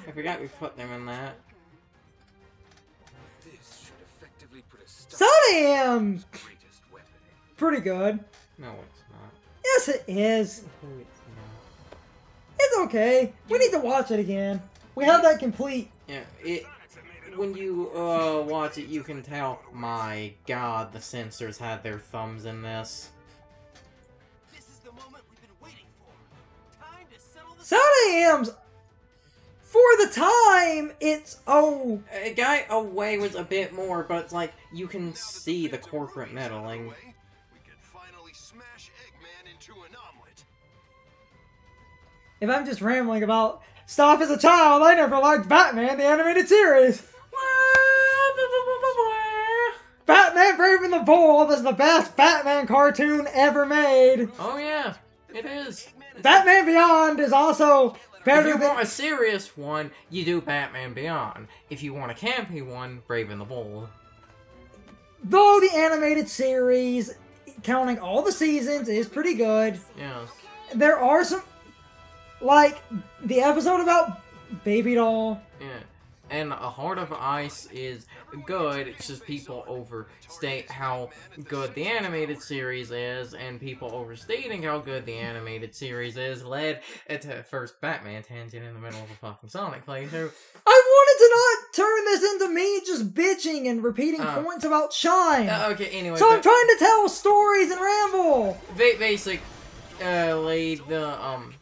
I forgot we put them in that. This should effectively put a stop Sonic! to his greatest weapon. Pretty good. No, it's not. Yes, it is. No, it's not. It's okay. We need to watch it again. We have that complete. Yeah, when you watch it, you can tell. My God, the censors had their thumbs in this. This is the moment we've been waiting for. Time to settle the Sonic M's. For the time, it's It got away with a bit more, but it's like you can see the corporate meddling. We could finally smash Eggman into an omelet. If I'm just rambling about stuff as a child, I never liked Batman, the animated series. Batman Brave and the Bold is the best Batman cartoon ever made. Oh yeah, it is. Batman Beyond is also better If you than... want a serious one, you do Batman Beyond. If you want a campy one, Brave and the Bold. Though the animated series, counting all the seasons, is pretty good. Yeah. There are some... Like, the episode about Baby Doll. Yeah. And A Heart of Ice is good, it's just people overstate how good the animated series is, and people overstating how good the animated series is led to first Batman tangent in the middle of a fucking Sonic playthrough. I wanted to not turn this into me just bitching and repeating points about Shine. Okay, anyway. So I'm trying to tell stories and ramble. Basically, the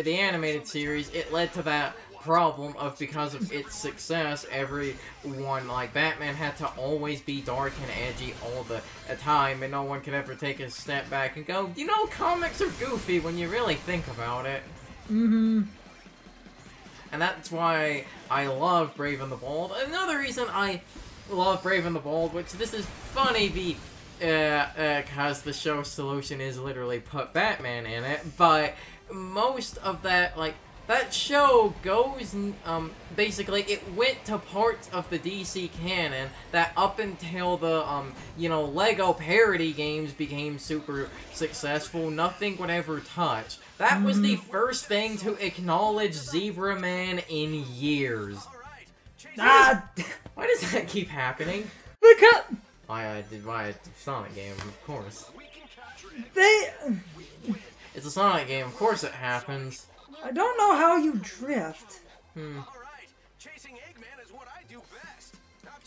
animated series, it led to that problem of, because of its success, everyone, like, Batman had to always be dark and edgy all the time, and no one could ever take a step back and go, you know, comics are goofy when you really think about it. Mm-hmm. And that's why I love Brave and the Bold. Another reason I love Brave and the Bold, which this is funny, because the show's solution is literally put Batman in it, but most of that, like, that show goes, basically, it went to parts of the DC canon that up until the, you know, Lego parody games became super successful, nothing would ever touch. That was the first thing to acknowledge Zebra Man in years. Ah, Why does that keep happening? because Why a Sonic game, of course. It's a Sonic game, of course it happens. I don't know how you drift. Chasing Eggman is what I do best.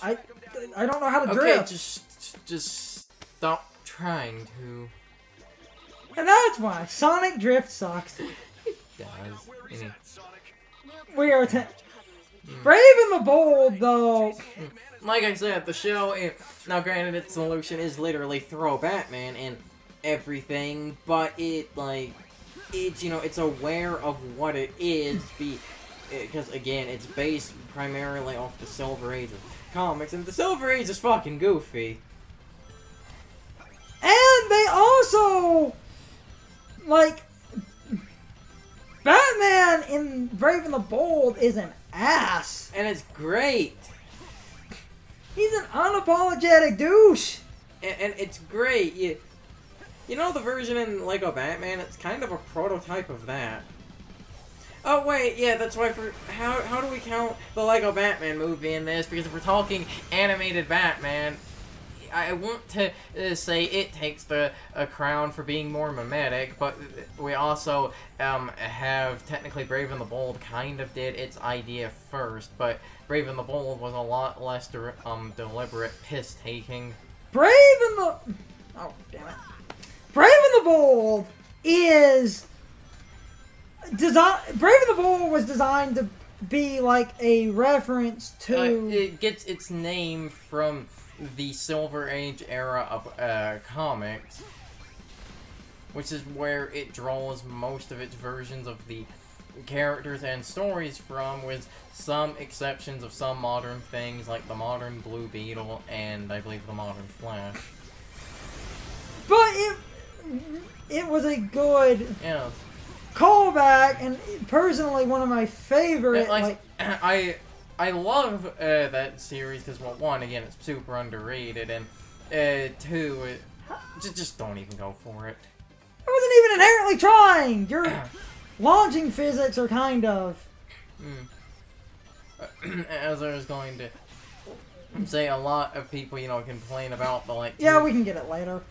I don't know how to Okay, drift. just stop trying to. And that's why Sonic Drift sucks. Guys, We are Brave and the Bold, though. like I said, the show, now granted its solution is literally throw Batman in everything, but it's, you know, it's aware of what it is, because, again, it's based primarily off the Silver Age of comics, and the Silver Age is fucking goofy. And they also, like, Batman in Brave and the Bold is an ass. And it's great. He's an unapologetic douche. And it's great. You know the version in Lego Batman? It's kind of a prototype of that. Oh wait, yeah, that's why how do we count the Lego Batman movie in this? Because if we're talking animated Batman, I want to say it takes the crown for being more mimetic, but we also have technically Brave and the Bold kind of did its idea first, but Brave and the Bold was a lot less deliberate piss-taking. Brave and the... Oh, damn it. Brave and the Bold is... Brave and the Bold was designed to be like a reference to... it gets its name from the Silver Age era of comics, which is where it draws most of its versions of the characters and stories from, with some exceptions of some modern things like the modern Blue Beetle and I believe the modern Flash. But it was a good Yeah. callback, and personally one of my favorite. I love that series because, well, one, again, it's super underrated, and two, just don't even go for it. I wasn't even inherently trying. Your launching physics are kind of. as I was going to say, a lot of people, you know, complain about the, like... Yeah, we can get it later.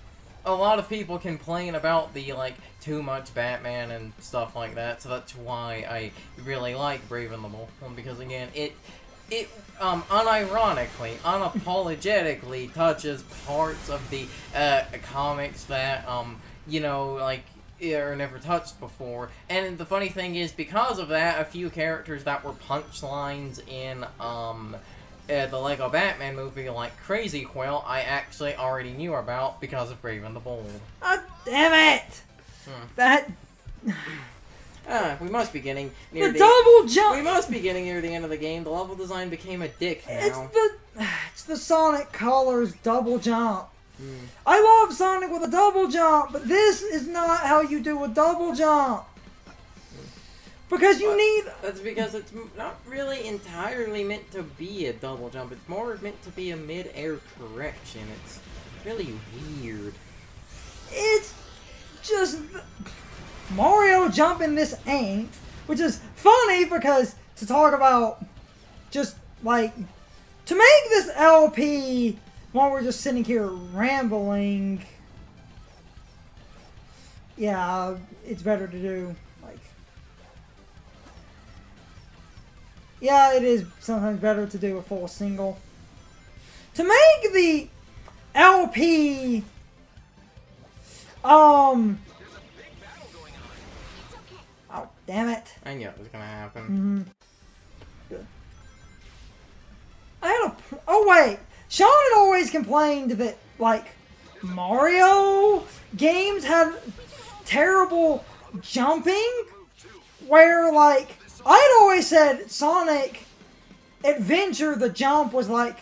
A lot of people complain about the, like, too much Batman and stuff like that, so that's why I really like Brave and the Bold, because, again, it unironically, unapologetically touches parts of the, comics that, you know, like, are never touched before. And the funny thing is, because of that, a few characters that were punchlines in, the Lego Batman movie, like Crazy Quill, I actually already knew about because of Brave and the Bold. Oh, damn it! That... We must be getting near the double jump! We must be getting near the end of the game. The level design became a dick now. It's the Sonic Colors double jump. I love Sonic with a double jump, but this is not how you do a double jump. Because you need... That's because it's not really entirely meant to be a double jump. It's more meant to be a mid-air correction. It's really weird. It's just... Mario jumping this ain't. Which is funny because to talk about just, like... To make this LP while we're just sitting here rambling... Yeah, it's better to do... Yeah, it is sometimes better to do a full single. To make the LP, oh, damn it. I knew it was gonna happen. Good. I had oh wait, Sean had always complained that, like, Mario games had terrible jumping, where, like, I'd always said Sonic Adventure, the jump was, like,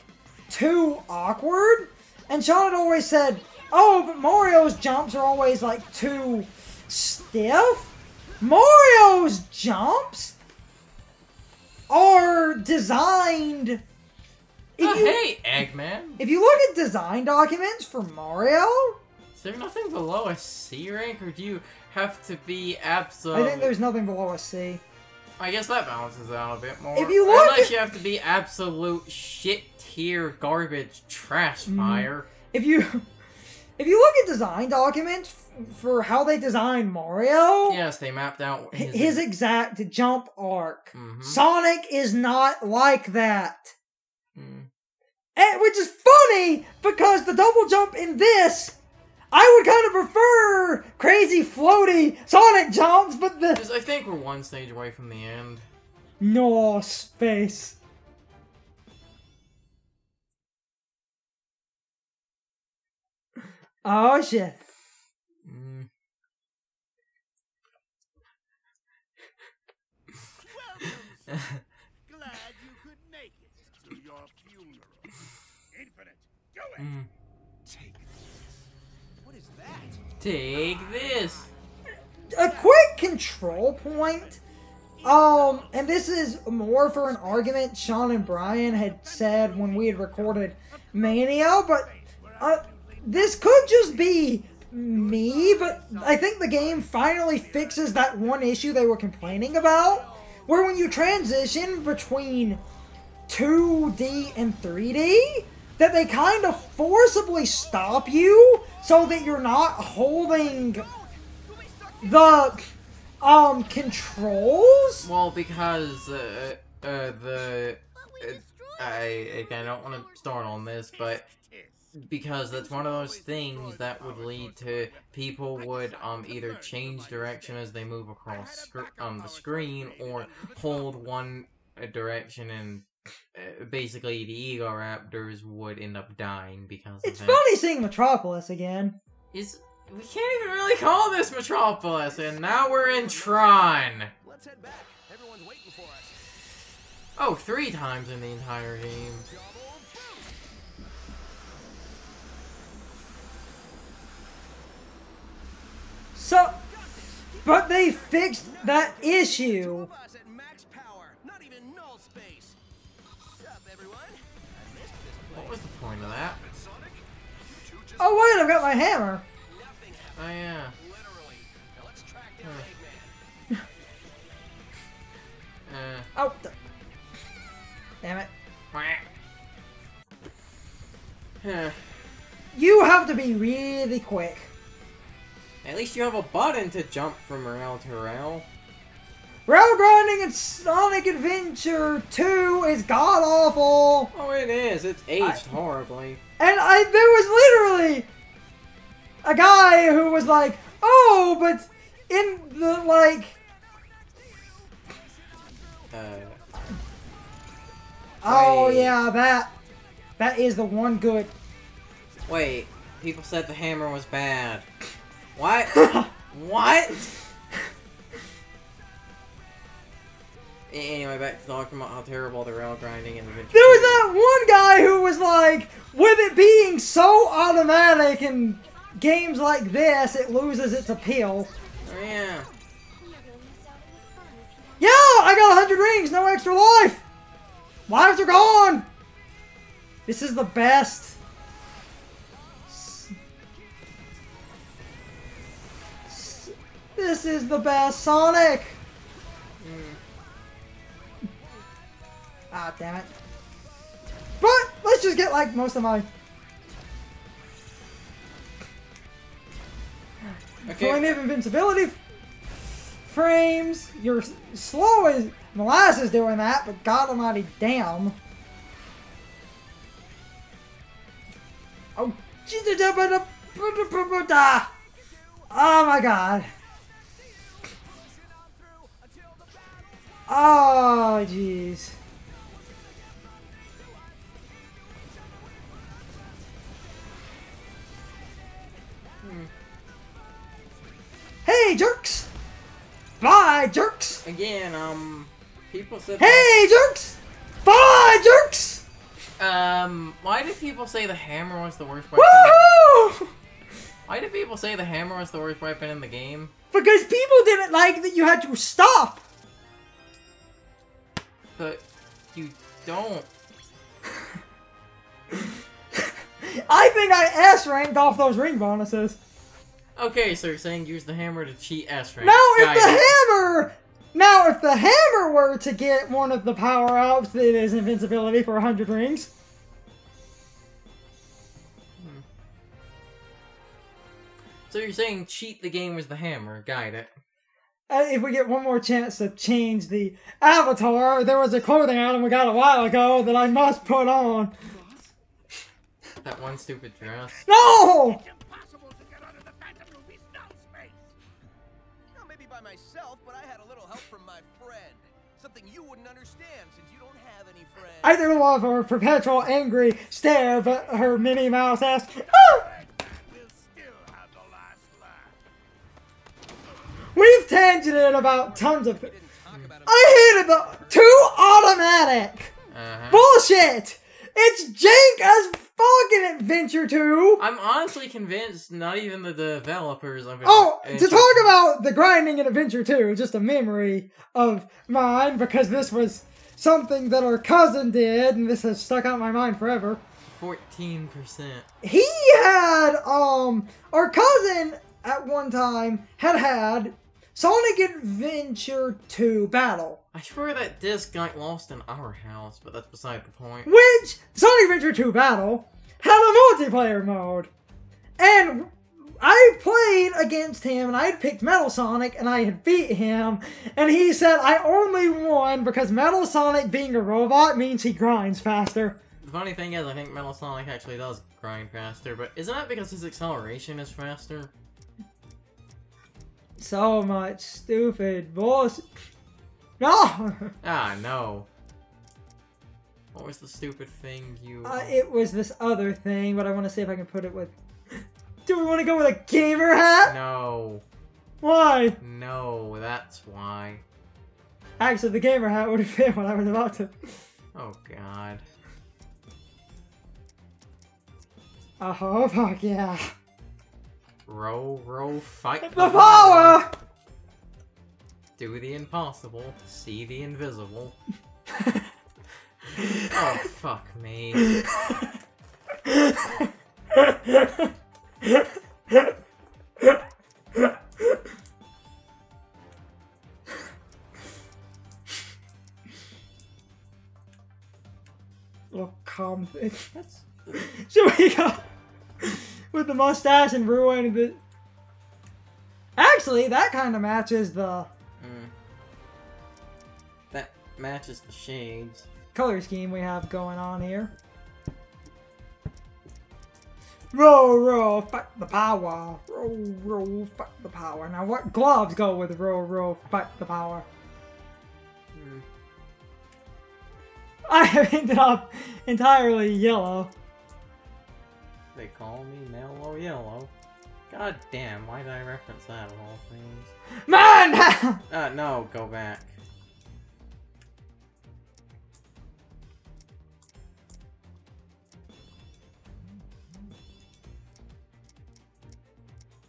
too awkward. And Sean had always said, oh, but Mario's jumps are always, like, too stiff. Mario's jumps are designed... Hey, Eggman! If you look at design documents for Mario... Is there nothing below a C rank, or do you have to be absolute... I think there's nothing below a C. I guess that balances out a bit more. If you look Unless you have to be absolute shit tier garbage trash fire. If you look at design documents for how they designed Mario, yes, they mapped out his exact jump arc. Sonic is not like that. And, which is funny because the double jump in this, I would kind of prefer crazy floaty Sonic jumps, but the... I think we're one stage away from the end. No space. Oh shit. Glad you could make it to your funeral. Infinite, do it! Take this. What is that? Take this! A quick control point. And this is more for an argument Sean and Brian had said when we had recorded Mania, but this could just be me, but I think the game finally fixes that one issue they were complaining about, where when you transition between 2D and 3D, that they kind of forcibly stop you so that you're not holding the controls. Well, because I don't want to start on this, but because that's one of those things that would lead to people would either change direction as they move across the screen, or hold one direction, and basically the Ego Raptors would end up dying because of It's that. funny seeing Metropolis again. We can't even really call this Metropolis, and now we're in Tron. Let's head back. Everyone's waiting for us. Oh, 3 times in the entire game. So, but they fixed that issue. At max power, not even null space. What's up, everyone? I missed this What was the point of that? Oh wait, I've got my hammer. Nothing Oh yeah. literally. Now let's track down Eggman. Oh, be really quick. At least you have a button to jump from rail to rail. Rail grinding in Sonic Adventure 2 is god awful. Oh, it is. It's aged horribly. And there was literally a guy who was like, oh, but in the, like... Oh, Wait. yeah, that is the one good... Wait, people said the hammer was bad. What? What? Anyway, back to talking about how terrible the rail grinding in Adventure There was 2. that one guy who was like, with it being so automatic in games like this, it loses its appeal. Oh, yeah. Yeah, I got 100 rings, no extra life. Lives are gone. This is the best. This is the best Sonic. Ah, damn it. But let's just get like most of my... Okay. Flame of invincibility frames. You're slow as molasses doing that, but god almighty damn. Oh, oh my god. Oh, jeez. Hey, jerks! Bye, jerks! Again, people said... Hey, jerks! Bye, jerks! Why did people say the hammer was the worst weapon? Woohoo! Why did people say the hammer was the worst weapon in the game? Because people didn't like that you had to stop! But you don't. I think I S-ranked off those ring bonuses. Okay, so you're saying use the hammer to cheat S rank. Now, if the hammer were to get one of the power-ups, it is invincibility for 100 rings. So you're saying cheat the game with the hammer. Got it. If we get one more chance to change the avatar, there was a clothing item we got a while ago that I must put on. That one stupid dress. No! Impossible to get under the Phantom Ruby's null space. Well, maybe by myself, but I had a little help from my friend. Something you wouldn't understand since you don't have any friends. I threw off her perpetual angry stare, but her Minnie Mouse asked, "Oh!" We'll still have the last laugh. We've tangented about tons of We didn't talk about it. I hated the too automatic. Bullshit! It's jank as fucking Adventure 2! I'm honestly convinced not even the developers of it. Oh, to talk about the grinding in Adventure 2, just a memory of mine, because this was something that our cousin did, and this has stuck out in my mind forever. 14%. He had, our cousin at one time had Sonic Adventure 2 Battle. I swear that disc got lost in our house, but that's beside the point. Which, Sonic Adventure 2 Battle, had a multiplayer mode. And I played against him, and I had picked Metal Sonic, and I had beat him. And he said I only won because Metal Sonic being a robot means he grinds faster. The funny thing is, I think Metal Sonic actually does grind faster, but isn't that because his acceleration is faster? So much stupid bullshit. No! Ah, no. What was the stupid thing you... It was this other thing, but I want to see if I can put it with... Do we want to go with a gamer hat? No. Why? No, that's why. Actually, the gamer hat would have been what I was about to... Oh, God. Oh, fuck yeah. Row, fight The power! Do the impossible, see the invisible. Oh, fuck me. Well, calm. Should we go? with the mustache and ruined the... Actually, that kind of matches the That matches the shades. color scheme we have going on here. Row, fight the power. Row, fight the power. Now, what gloves go with row, fight the power? I have ended up entirely yellow. They call me Mellow Yellow. God damn, why did I reference that of all things? Man! No, go back.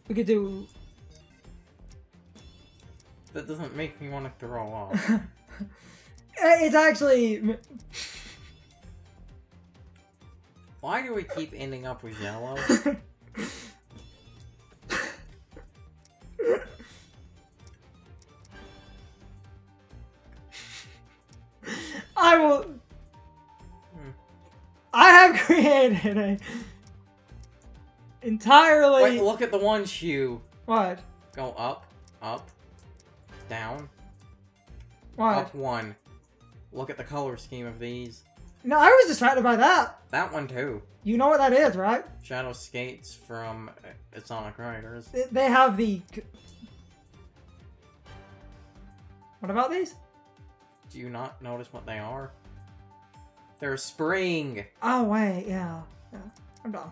We could do... That doesn't make me want to throw up. It's actually... Why do we keep ending up with yellow? I will... I have created a... entirely... Wait, look at the one shoe. What? Go up, up, down, What? up one. Look at the color scheme of these. No, I was distracted by that. That one too. You know what that is, right? Shadow Skates from Sonic Riders. They have the... What about these? Do you not notice what they are? They're spring. Oh, wait, yeah. Yeah, I'm done.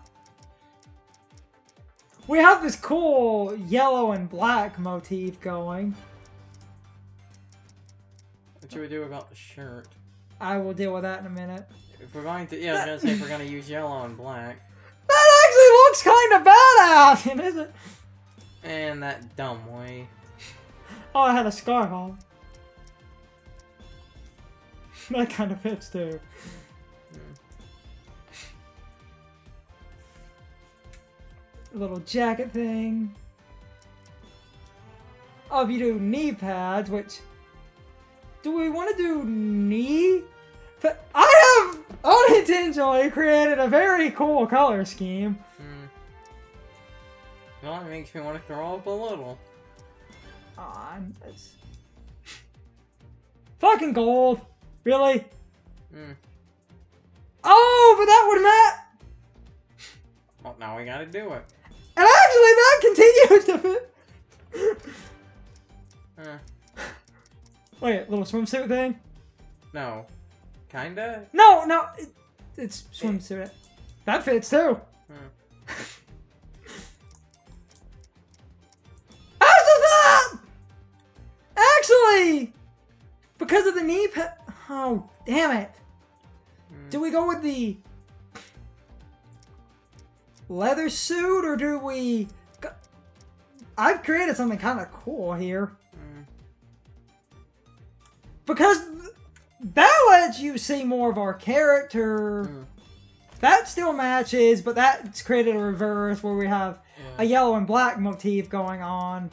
We have this cool yellow and black motif going. What should we do about the shirt? I will deal with that in a minute. If we're going to, yeah, I was gonna say if we're gonna use yellow and black. That actually looks kind of badass, isn't it? And that dumb way. Oh, I had a scarf on. That kind of fits too. Little jacket thing. Oh, if you do knee pads, which... Do we want to do knee? I have unintentionally created a very cool color scheme. Well, it makes me want to throw up a little. It's... Fucking gold. Really? Oh, but that would match. Well, now we gotta do it. And actually, that continues to fit. Wait, little swimsuit thing? No. Kinda? No, it's swimsuit. That fits too. Actually, because of the knee pad. Oh, damn it. Do we go with the leather suit or do we... I've created something kind of cool here. Because that lets you see more of our character. That still matches, but that's created a reverse where we have a yellow and black motif going on.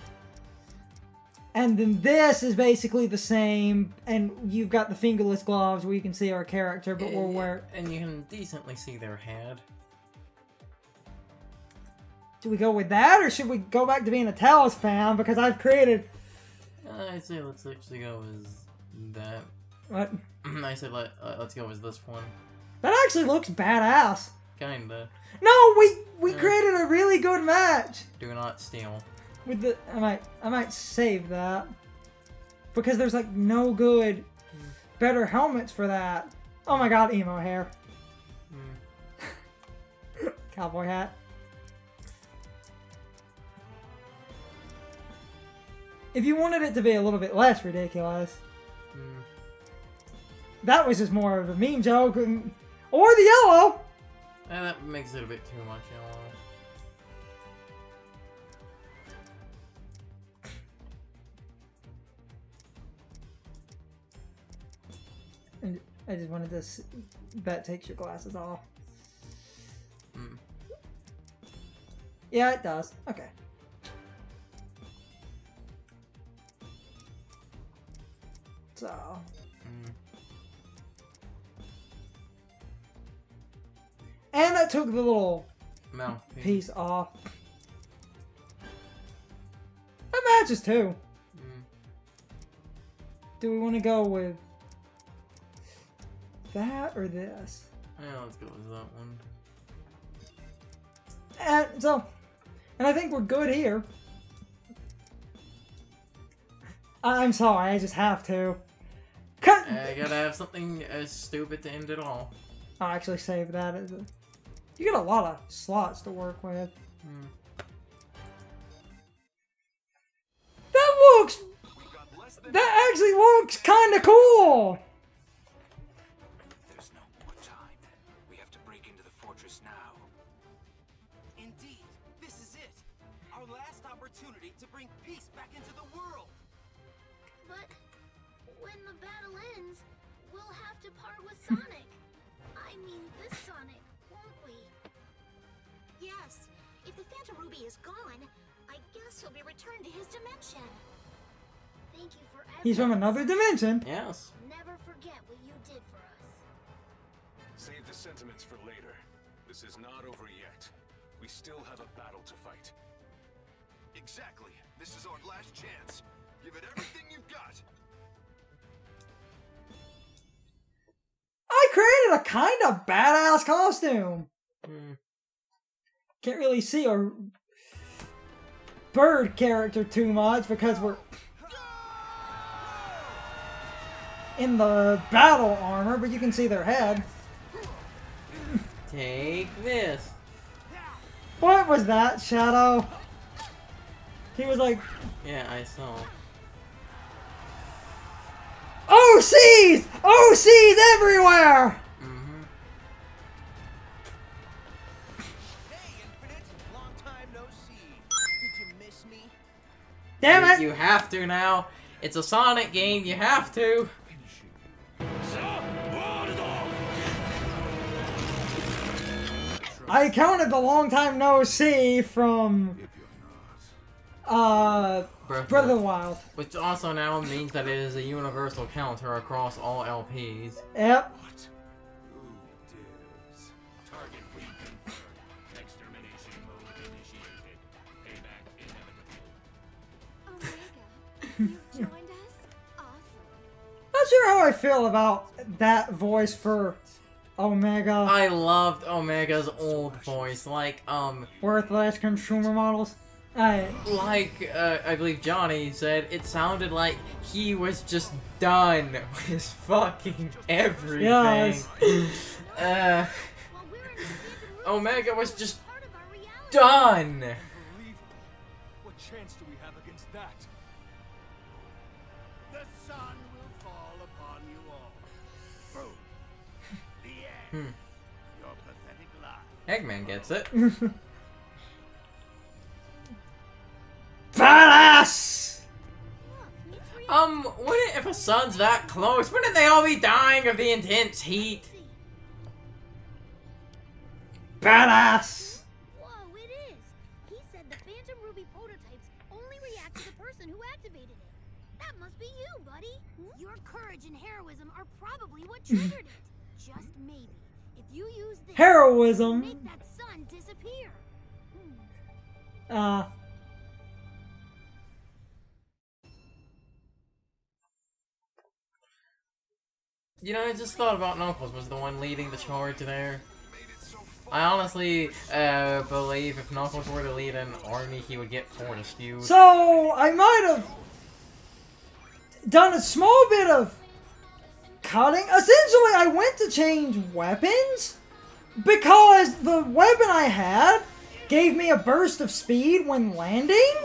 And then this is basically the same, and you've got the fingerless gloves where you can see our character, but we'll wear... And you can decently see their head. Do we go with that, or should we go back to being a Talos fan? Because I've created... I'd say let's actually go with that. What? I said let's go with this one. That actually looks badass. Kinda. No, we created a really good match. Do not steal. With the... I might save that. Because there's like no good, better helmets for that. Oh my god, emo hair. Cowboy hat. If you wanted it to be a little bit less ridiculous. That was just more of a meme joke. Or the yellow! That makes it a bit too much yellow. And I just wanted to... That takes your glasses off. Yeah, it does. Okay. So... And that took the little Mouthpiece. piece off. That matches too. Do we want to go with that or this? Yeah, let's go with that one. And I think we're good here. I'm sorry, I just have to. Cut! I gotta have something as stupid to end it all. I'll actually save that as a... You get a lot of slots to work with. That looks... That actually looks kinda cool! There's no more time. We have to break into the fortress now. Indeed, this is it. Our last opportunity to bring peace back into the world. But when the battle ends, we'll have to part with Sonic. I mean, this Sonic, won't we? Yes. If the Phantom Ruby is gone, I guess he'll be returned to his dimension. Thank you for everything. He's from another dimension. Yes. Never forget what you did for us. Save the sentiments for later. This is not over yet. We still have a battle to fight. Exactly. This is our last chance. Give it everything you've got. I created a kind of badass costume. Can't really see a bird character too much because we're in the battle armor, but you can see their head. Take this. What was that, Shadow? He was like, Yeah, I saw. OCs! OCs everywhere! Hey, Infinite! Long time no see. Did you miss me? Damn it! You have to now. It's a Sonic game. You have to. I counted the long time no see from Breath of the Wild. Which also now means that it is a universal counter across all LPs. Yep. Target reconfirmed. Extermination mode initiated. Payback inevitable. Omega, you joined us? Awesome. Not sure how I feel about that voice for Omega. I loved Omega's old voice, like Worthless consumer models. I believe Johnny said it sounded like he was just done with fucking everything. Yes. Omega was just done. What chance do we have against that? The sun will fall upon you all. Boom. The end. Your pathetic lie. Eggman gets it. Badass! Wouldn't, if a sun's that close, wouldn't they all be dying of the intense heat? Badass! Whoa, it is! He said the Phantom Ruby prototypes only react to the person who activated it. That must be you, buddy. Your courage and heroism are probably what triggered it. Just maybe, if you use this, Heroism. make that sun disappear. You know, I just thought about Knuckles was the one leading the charge there. I honestly believe if Knuckles were to lead an army, he would get Fortescue. So, I might have done a small bit of cutting. Essentially, I went to change weapons because the weapon I had gave me a burst of speed when landing,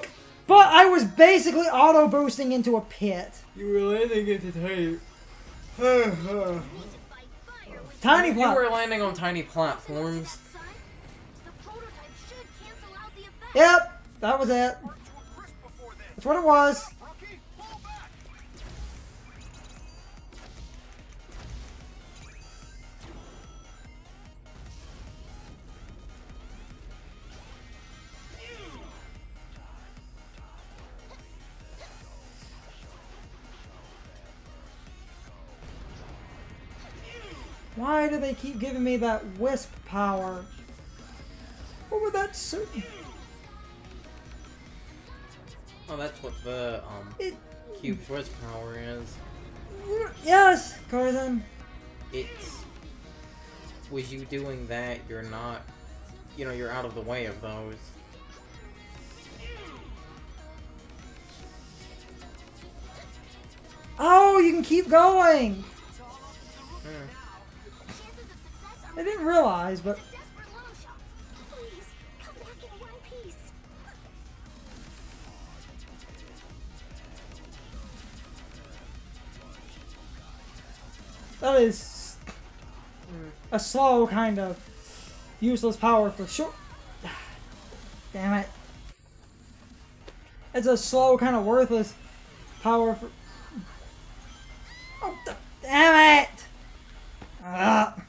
but I was basically auto-boosting into a pit. You were landing into tape. Tiny You plat. were landing on tiny platforms. Yep, that was it. That's what it was. Why do they keep giving me that wisp power? What Oh, that's so... Oh, that's what the It... cube twist power is. Yes, Carson. It's with you doing that, you're not, you know, you're out of the way of those. Oh, you can keep going. Hmm. I didn't realize, but Desperate long shot. Please, come back in one piece. that is a slow kind of useless power for sure. Damn it. It's a slow kind of worthless power for... Oh, damn it! That's...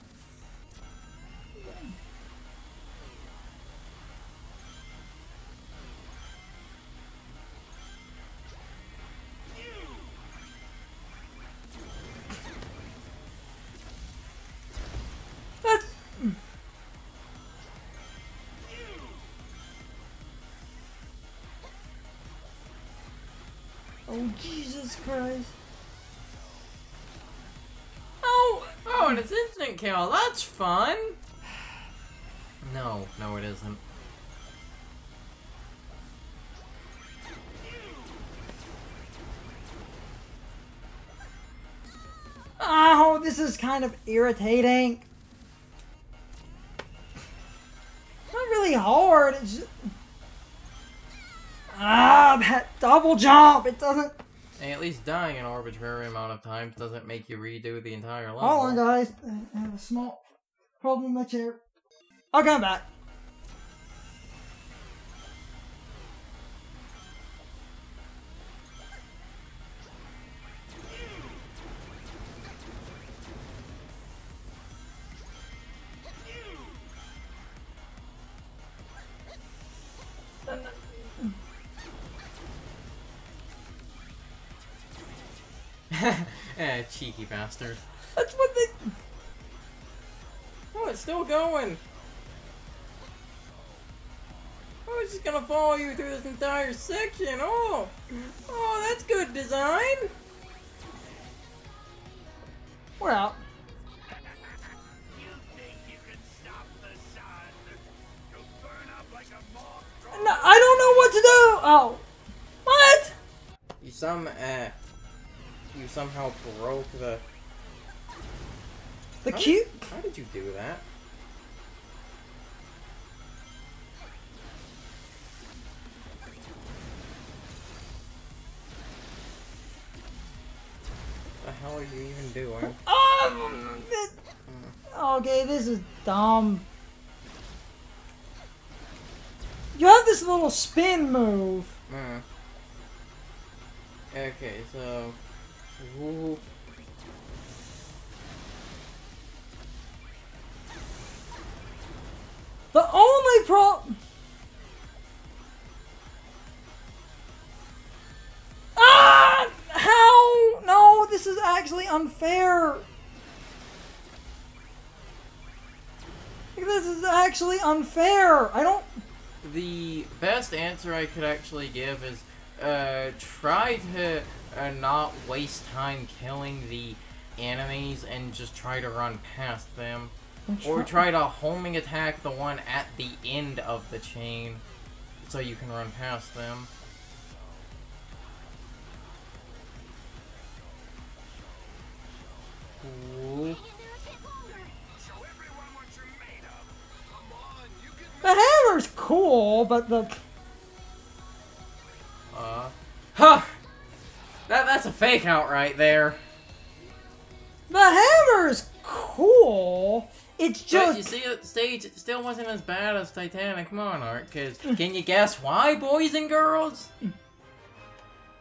Oh, Jesus Christ. Oh, and it's instant kill. That's fun. No, it isn't. Oh, this is kind of irritating. It's not really hard. It's just... that double jump. It doesn't... Hey, at least dying an arbitrary amount of times doesn't make you redo the entire level. Hold on, guys. I have a small problem with my chair. I'll come back. Cheeky bastard. That's what they... Oh, it's still going. Oh, it's just gonna follow you through this entire section. Oh, that's good design. We're out. You think you can stop the sun? You'll burn up like a moth. No, I don't know what to do. Oh. What? You somehow broke the... The cube? How did you do that? What the hell are you even doing? Okay, this is dumb. You have this little spin move. Okay, so... Ooh. The only problem... How? No, this is actually unfair. This is actually unfair. I don't... The best answer I could actually give is, try to not waste time killing the enemies and just try to run past them. Or try to homing attack the one at the end of the chain so you can run past them. Ooh. The hammer's cool, but the... Huh! That's a fake out right there. The hammer's cool. It's just... But you see, the stage it still wasn't as bad as Titanic Monarch, cause can you guess why, boys and girls?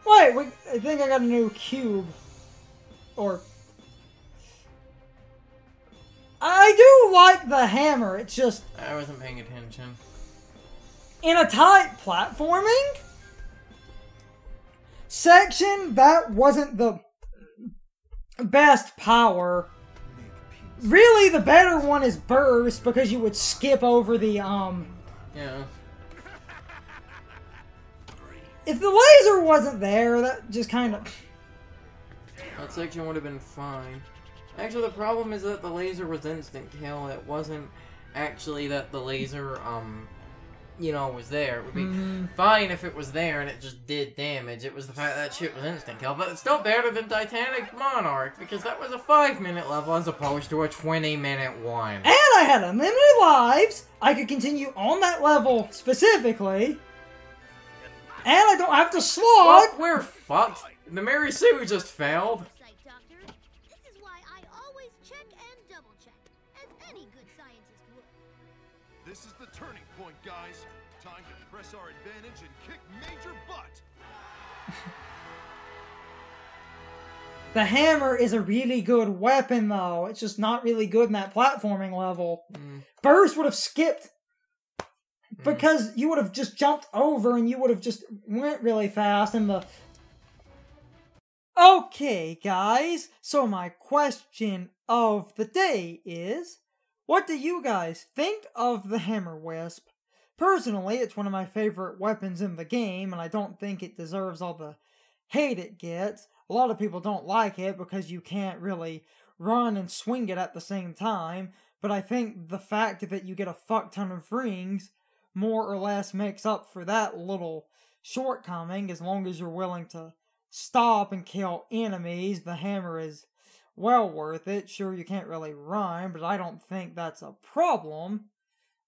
Wait, I think I got a new cube. Or... I do like the hammer, it's just... I wasn't paying attention. In a tight platforming section, that wasn't the best power. Really, the better one is burst, because you would skip over the Yeah. If the laser wasn't there, that just kind of... That section would have been fine. Actually, the problem is that the laser was instant kill. It wasn't actually that the laser, you know, was there. It would be fine if it was there and it just did damage. It was the fact that shit was instant kill. But it's still better than Titanic Monarch, because that was a 5-minute level as opposed to a 20-minute one. And I had unlimited lives. I could continue on that level specifically. And I don't have to slog. Well, we're fucked. The Mary Sue just failed. Doctor. This is why I always check and double check, as any good scientist would. This is the turning point, guys. Time to press our advantage and kick major butt. The hammer is a really good weapon, though. It's just not really good in that platforming level. Burst would have skipped. Because you would have just jumped over and you would have just went really fast and the... Okay, guys. So my question of the day is, what do you guys think of the Hammer Wisp? Personally, it's one of my favorite weapons in the game, and I don't think it deserves all the hate it gets. A lot of people don't like it because you can't really run and swing it at the same time, but I think the fact that you get a fuck ton of rings more or less makes up for that little shortcoming. As long as you're willing to stop and kill enemies, the hammer is well worth it. Sure, you can't really run, but I don't think that's a problem.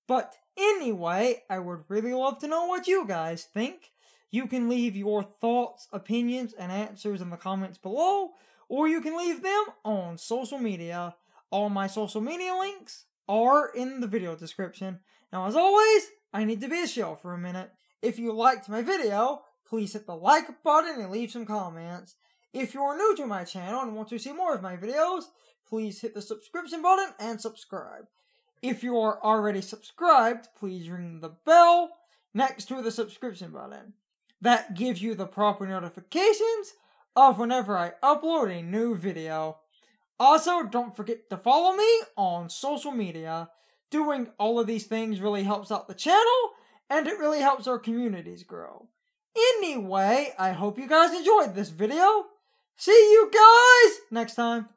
But anyway, I would really love to know what you guys think. You can leave your thoughts, opinions, and answers in the comments below, or you can leave them on social media. All my social media links are in the video description. Now, as always, I need to be a shill for a minute. If you liked my video, please hit the like button and leave some comments. If you're new to my channel and want to see more of my videos, please hit the subscription button and subscribe. If you are already subscribed, please ring the bell next to the subscription button. That gives you the proper notifications of whenever I upload a new video. Also, don't forget to follow me on social media. Doing all of these things really helps out the channel, and it really helps our communities grow. Anyway, I hope you guys enjoyed this video. See you guys next time.